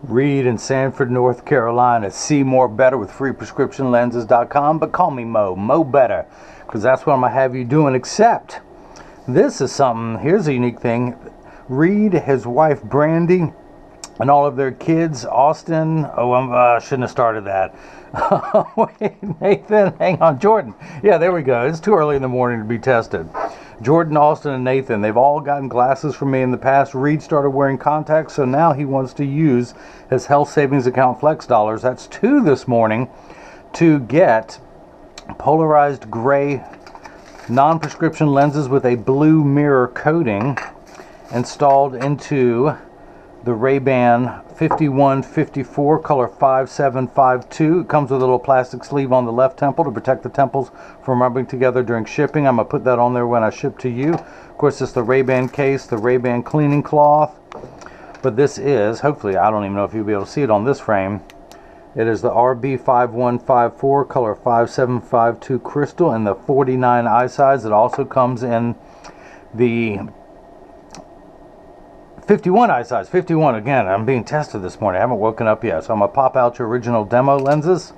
Reid in Sanford, North Carolina. See more better with freeprescriptionlenses.com, but call me Mo Better, because that's what I'm going to have you doing. Except this is something, here's a unique thing. Reid, his wife Brandy, and all of their kids, Austin, I shouldn't have started that. Wait, Nathan, hang on, Jordan. Yeah, there we go. It's too early in the morning to be tested. Jordan, Austin, and Nathan, they've all gotten glasses from me in the past. Reid started wearing contacts, so now he wants to use his health savings account flex dollars. That's 2 this morning to get polarized gray non-prescription lenses with a blue mirror coating installed into the RayBan 5154 color 5752. It comes with a little plastic sleeve on the left temple to protect the temples from rubbing together during shipping. I'm going to put that on there when I ship to you. Of course, it's the RayBan case, the RayBan cleaning cloth. But this is, hopefully, I don't even know if you'll be able to see it on this frame. It is the RB5154 color 5752 crystal and the 49 eye size. It also comes in the 51 eye size. 51 again. I'm being tested this morning. I haven't woken up yet. So I'm going to pop out your original demo lenses,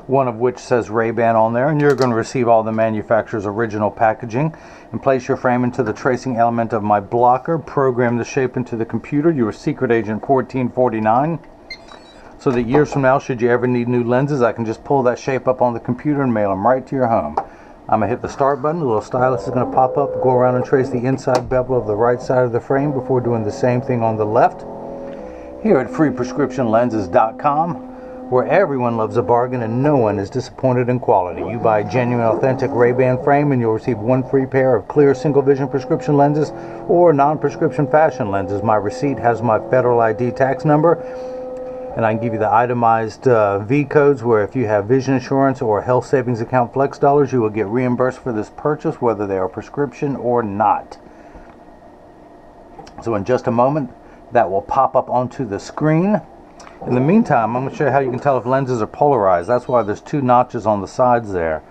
one of which says RayBan on there, and you're going to receive all the manufacturer's original packaging and place your frame into the tracing element of my blocker, program the shape into the computer, your secret agent 1449, so that years from now, should you ever need new lenses, I can just pull that shape up on the computer and mail them right to your home. I'm going to hit the start button. The little stylus is going to pop up, go around and trace the inside bevel of the right side of the frame before doing the same thing on the left. Here at freeprescriptionlenses.com, where everyone loves a bargain and no one is disappointed in quality. You buy a genuine, authentic RayBan frame and you'll receive 1 free pair of clear single vision prescription lenses or non-prescription fashion lenses. My receipt has my federal ID tax number, and I can give you the itemized V codes where if you have vision insurance or health savings account flex dollars, you will get reimbursed for this purchase, whether they are prescription or not. So in just a moment, that will pop up onto the screen. In the meantime, I'm going to show you how you can tell if lenses are polarized. That's why there's 2 notches on the sides there.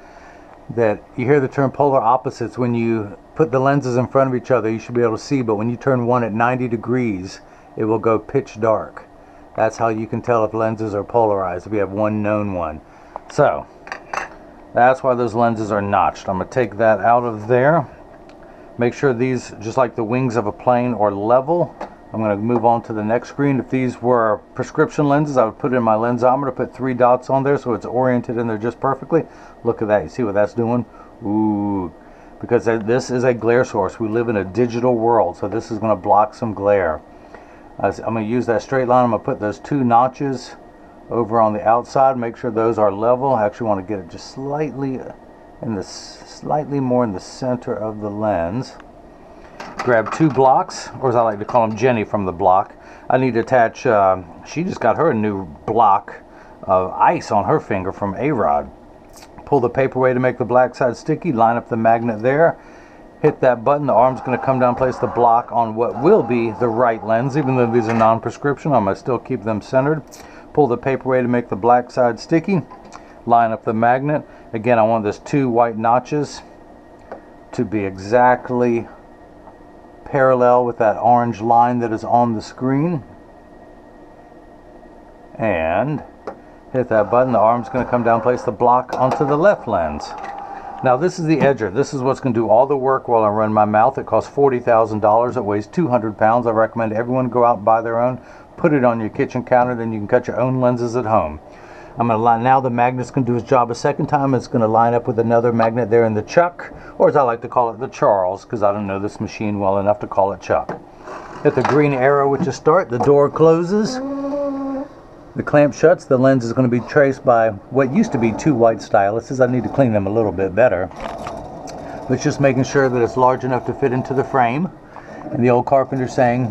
That you hear the term polar opposites. When you put the lenses in front of each other, you should be able to see, but when you turn one at 90 degrees, it will go pitch dark. That's how you can tell if lenses are polarized, if you have one known one. So, that's why those lenses are notched. I'm going to take that out of there. Make sure these, just like the wings of a plane, are level. I'm going to move on to the next screen. If these were prescription lenses, I would put it in my lensometer, put 3 dots on there so it's oriented in there just perfectly. Look at that. You see what that's doing? Ooh. Because this is a glare source. We live in a digital world, so this is going to block some glare. I'm going to use that straight line. I'm going to put those 2 notches over on the outside. Make sure those are level. I actually want to get it just slightly more in the center of the lens. Grab 2 blocks, or as I like to call them, Jenny from the block. I need to attach, she just got her a new block of ice on her finger from A-Rod. Pull the paper away to make the black side sticky. Line up the magnet there. Hit that button, the arm's going to come down, place the block on what will be the right lens. Even though these are non-prescription, I'm going to still keep them centered. Pull the paper away to make the black side sticky. Line up the magnet. Again, I want those 2 white notches to be exactly parallel with that orange line that is on the screen. And hit that button, the arm's going to come down, place the block onto the left lens. Now this is the edger. This is what's going to do all the work while I run my mouth. It costs $40,000. It weighs 200 pounds. I recommend everyone go out and buy their own. Put it on your kitchen counter. Then you can cut your own lenses at home. I'm going to line, now the magnet's going to do its job a second time. It's going to line up with another magnet there in the chuck, or as I like to call it, the Charles, because I don't know this machine well enough to call it chuck. Hit the green arrow which is start. The door closes. The clamp shuts. The lens is going to be traced by what used to be 2 white styluses. I need to clean them a little bit better. But it's just making sure that it's large enough to fit into the frame. And the old carpenter saying,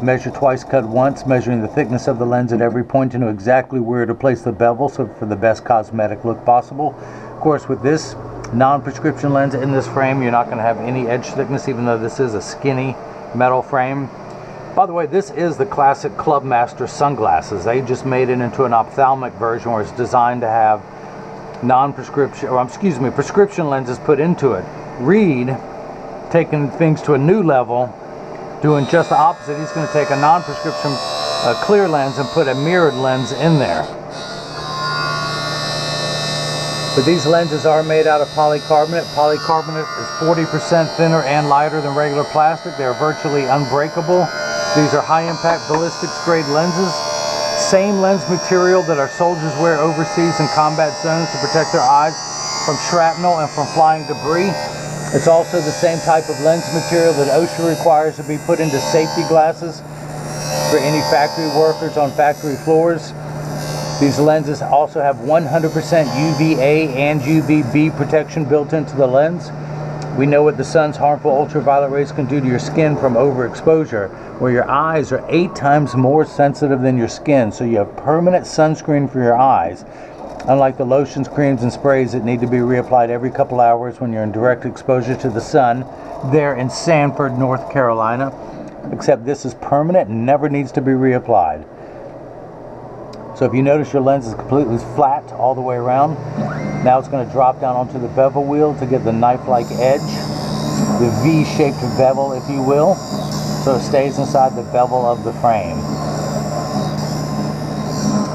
measure twice, cut once, measuring the thickness of the lens at every point to know exactly where to place the bevel, so for the best cosmetic look possible. Of course, with this non-prescription lens in this frame, you're not going to have any edge thickness, even though this is a skinny metal frame. By the way, this is the classic Clubmaster sunglasses. They just made it into an ophthalmic version where it's designed to have prescription lenses put into it. Reid, taking things to a new level, doing just the opposite. He's going to take a non-prescription a clear lens and put a mirrored lens in there. But these lenses are made out of polycarbonate. Polycarbonate is 40% thinner and lighter than regular plastic. They're virtually unbreakable. These are high-impact ballistics grade lenses. Same lens material that our soldiers wear overseas in combat zones to protect their eyes from shrapnel and from flying debris. It's also the same type of lens material that OSHA requires to be put into safety glasses for any factory workers on factory floors. These lenses also have 100% UVA and UVB protection built into the lens. We know what the sun's harmful ultraviolet rays can do to your skin from overexposure, where your eyes are 8 times more sensitive than your skin, so you have permanent sunscreen for your eyes, unlike the lotions, creams, and sprays that need to be reapplied every couple hours when you're in direct exposure to the sun there in Sanford, North Carolina. Except this is permanent and never needs to be reapplied. So if you notice, your lens is completely flat all the way around. Now it's going to drop down onto the bevel wheel to get the knife-like edge, the V-shaped bevel, if you will, so it stays inside the bevel of the frame.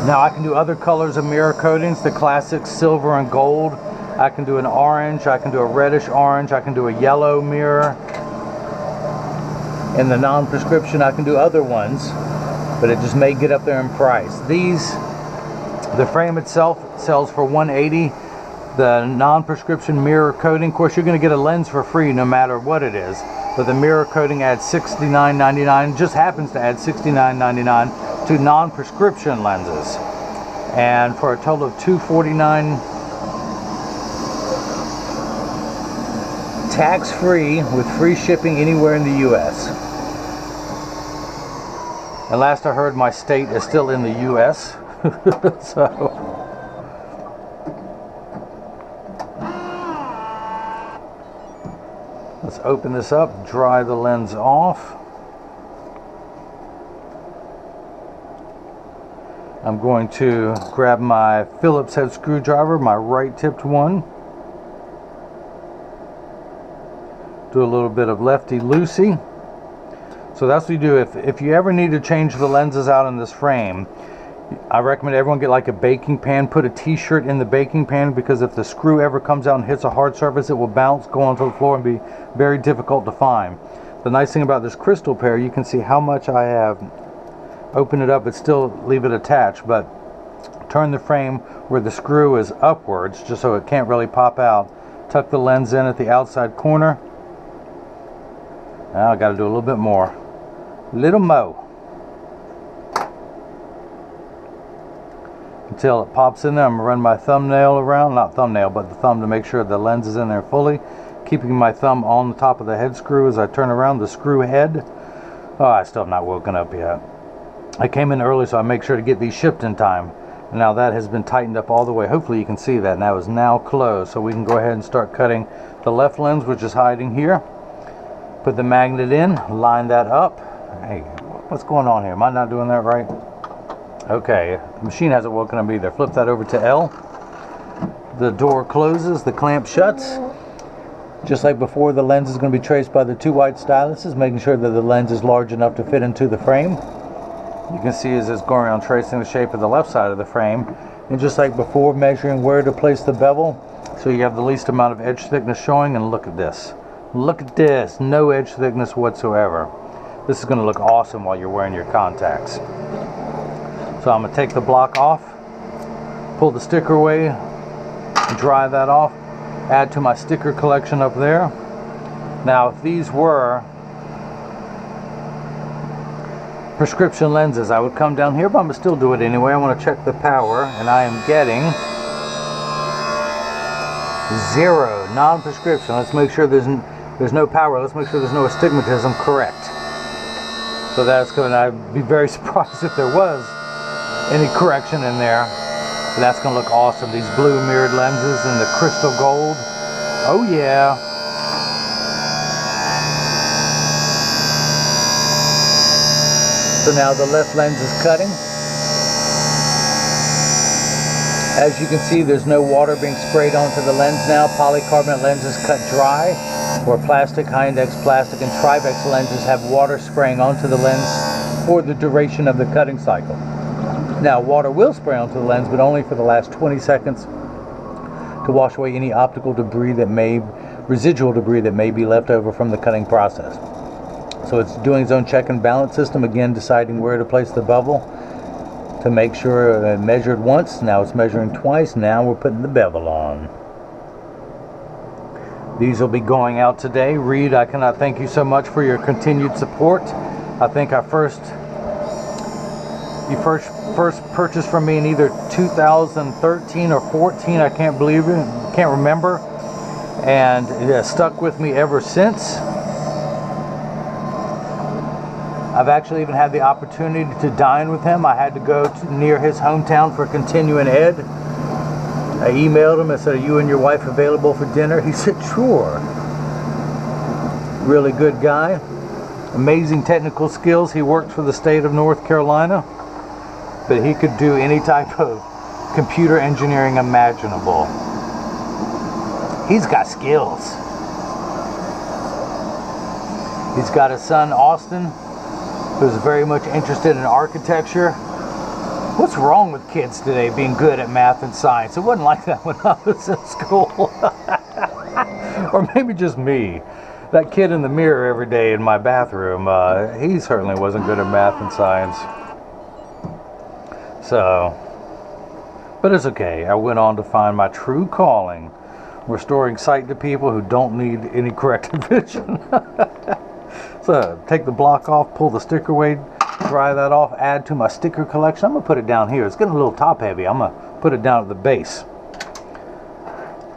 Now I can do other colors of mirror coatings, the classic silver and gold. I can do an orange, I can do a reddish orange, I can do a yellow mirror. In the non-prescription, I can do other ones, but it just may get up there in price. The frame itself sells for $180. The non-prescription mirror coating, of course, you're going to get a lens for free no matter what it is, but the mirror coating adds $69.99, just happens to add $69.99 to non-prescription lenses, and for a total of $249, tax-free with free shipping anywhere in the US. And last I heard, my state is still in the US. So let's open this up, dry the lens off. I'm going to grab my Phillips head screwdriver, my right tipped one. Do a little bit of lefty-loosey. So that's what you do. If you ever need to change the lenses out in this frame, I recommend everyone get like a baking pan. Put a t-shirt in the baking pan, because if the screw ever comes out and hits a hard surface, it will bounce, go onto the floor, and be very difficult to find. The nice thing about this crystal pair, you can see how much I have. Open it up, but still leave it attached, but turn the frame where the screw is upwards, just so it can't really pop out. Tuck the lens in at the outside corner. Now I got to do a little bit more. Little mo. Until it pops in there. I'm going to run my thumbnail around, not thumbnail, but the thumb, to make sure the lens is in there fully. Keeping my thumb on the top of the head screw as I turn around the screw head. Oh, I still have not woken up yet. I came in early, so I make sure to get these shipped in time. Now that has been tightened up all the way. Hopefully you can see that. Now is now closed, so we can go ahead and start cutting the left lens, which is hiding here. Put the magnet in, line that up. Hey, what's going on here? Am I not doing that right? Okay, the machine hasn't woken up either. Flip that over to L. The door closes, the clamp shuts. Just like before, the lens is going to be traced by the 2 white styluses, making sure that the lens is large enough to fit into the frame. You can see as it's going around tracing the shape of the left side of the frame. And just like before, measuring where to place the bevel, so you have the least amount of edge thickness showing. And look at this. Look at this, no edge thickness whatsoever. This is going to look awesome while you're wearing your contacts. So I'm going to take the block off, pull the sticker away, dry that off, add to my sticker collection up there. Now if these were prescription lenses, I would come down here, but I'm going to still do it anyway. I want to check the power, and I am getting 0, non-prescription. Let's make sure there's no power. Let's make sure there's no astigmatism. Correct. So that's going to, I'd be very surprised if there was any correction in there. But that's going to look awesome. These blue mirrored lenses and the crystal gold. Oh yeah. So now the left lens is cutting. As you can see, there's no water being sprayed onto the lens now. Polycarbonate lenses cut dry, where plastic, high-index plastic, and Trivex lenses have water spraying onto the lens for the duration of the cutting cycle. Now, water will spray onto the lens, but only for the last 20 seconds to wash away any optical debris residual debris that may be left over from the cutting process. So it's doing its own check and balance system, again deciding where to place the bevel to make sure it measured once, now it's measuring twice, now we're putting the bevel on. These will be going out today. Reid, I cannot thank you so much for your continued support. I think you first purchased from me in either 2013 or 14, I can't believe it, can't remember, and it has stuck with me ever since. I've actually even had the opportunity to dine with him. I had to go near his hometown for continuing ed. I emailed him and said, "Are you and your wife available for dinner?" He said, "Sure." Really good guy. Amazing technical skills. He worked for the state of North Carolina, but he could do any type of computer engineering imaginable. He's got skills. He's got a son, Austin, who's very much interested in architecture. What's wrong with kids today being good at math and science? It wasn't like that when I was in school. Or maybe just me. That kid in the mirror every day in my bathroom, he certainly wasn't good at math and science. So, but it's okay. I went on to find my true calling, restoring sight to people who don't need any corrective vision. So, take the block off, pull the sticker away, dry that off, add to my sticker collection. I'm going to put it down here. It's getting a little top heavy. I'm going to put it down at the base.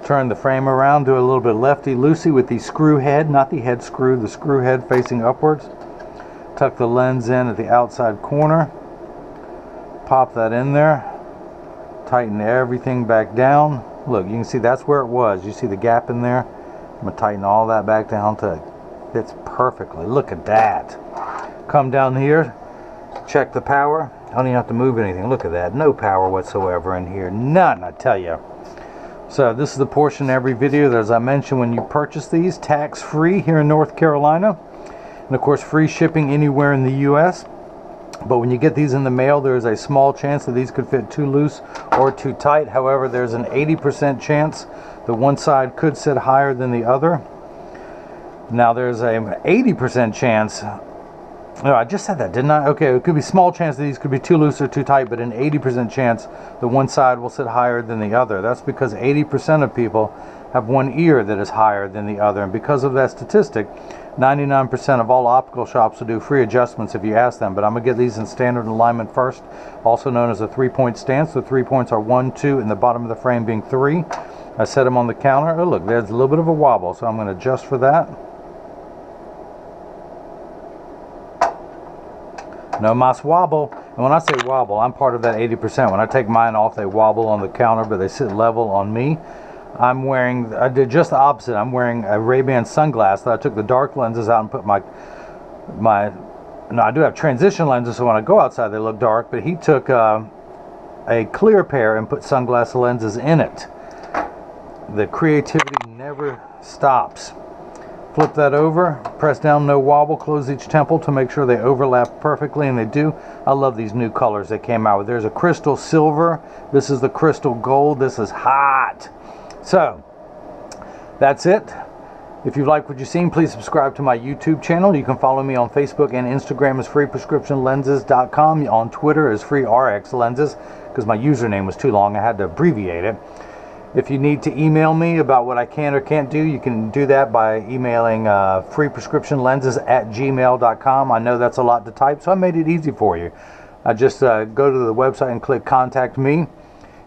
Turn the frame around, do a little bit lefty-loosey with the screw head, not the head screw, the screw head facing upwards. Tuck the lens in at the outside corner. Pop that in there. Tighten everything back down. Look, you can see that's where it was. You see the gap in there? I'm going to tighten all that back down to it fits perfectly. Look at that. Come down here, check the power. I don't even have to move anything. Look at that. No power whatsoever in here. None, I tell you. So this is the portion in every video that, as I mentioned, when you purchase these, tax-free here in North Carolina. And of course, free shipping anywhere in the U.S. But when you get these in the mail, there's a small chance that these could fit too loose or too tight. However, there's an 80% chance that one side could sit higher than the other. Now there's an 80% chance, no, I just said that, didn't I? Okay, it could be small chance that these could be too loose or too tight, but an 80% chance that one side will sit higher than the other. That's because 80% of people have one ear that is higher than the other. And because of that statistic, 99% of all optical shops will do free adjustments if you ask them. But I'm going to get these in standard alignment first, also known as a 3-point stance. The 3 points are 1, 2, and the bottom of the frame being 3. I set them on the counter. Oh, look, there's a little bit of a wobble, so I'm going to adjust for that. No mas wobble. And when I say wobble, I'm part of that 80%. When I take mine off, they wobble on the counter, but they sit level on me. I did just the opposite. I'm wearing a RayBan sunglass that I took the dark lenses out and put now I do have transition lenses, so when I go outside they look dark, but he took a clear pair and put sunglass lenses in it. The creativity never stops. Flip that over, press down, no wobble, close each temple to make sure they overlap perfectly, and they do. I love these new colors they came out with. There's a crystal silver, this is the crystal gold, this is hot. So, that's it. If you like what you've seen, please subscribe to my YouTube channel. You can follow me on Facebook and Instagram as freeprescriptionlenses.com. On Twitter as freerxlenses, because my username was too long, I had to abbreviate it. If you need to email me about what I can or can't do, you can do that by emailing freeprescriptionlenses@gmail.com. I know that's a lot to type, so I made it easy for you. I just go to the website and click Contact Me.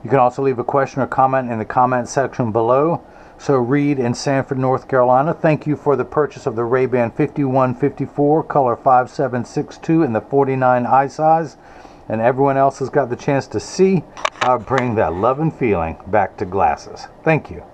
You can also leave a question or comment in the comment section below. So Reid in Sanford, North Carolina, thank you for the purchase of the RayBan 5154, color 5762 in the 49 eye size. And everyone else has got the chance to see how I bring that love and feeling back to glasses. Thank you.